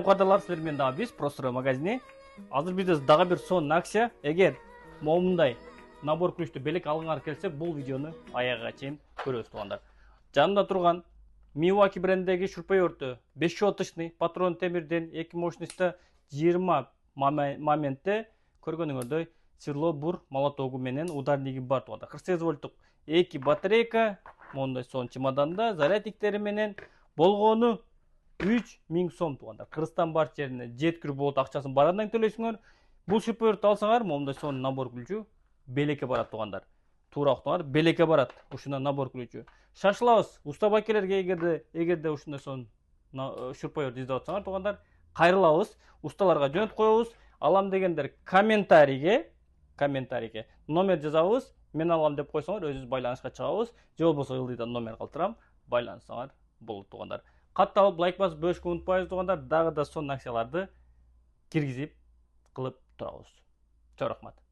Кадрлар, силер менен дагы биз Простор магазини. Азыр бизде дагы бир сонун акция. Эгер момундай набор ключту белек алгыңар келсе, бул видеону аягына чейин көрөсүз туугандар. Жанымда турган Milwaukee брендиндеги шурпайорту 5 оточный патрон темирден 2 мощностьта 20 моментте көргөнүңөрдөй сверло бур молотогу менен ударниги бар туугандар. 48 вольттук 2 батарейка, мондай сонун чемоданда зарядниктери менен болгону 3000 сом туугандар. Кыргызстан бар жерине жеткирүү болот, акчасын барадан төлөйсүңөр. Бул шурпайорту алсаңар, момундай сонун набор ключу белекке барат туугандар. Туура уктуңар, белекке барат ушундай набор ключу. Шашылабыз. Уста байкелерге эгерде ушундай сонун шурпайорду издеп атсаңар туугандар, кайрылабыз. Усталарга жөнөтүп коебуз. Алам дегендер комментарийге номер жазабыз. Мен алам деп койсоңор, өзүбүз байланышка чыгабыз. Же болбосо ылдыйдан номер калтырам, байланышсаңар болот туугандар. Катталып, лайк басып, бөлүшкө унутпайбыз туугандар. Дагы да сонун акцияларды киргизип кылып турабыз. Чоң рахмат.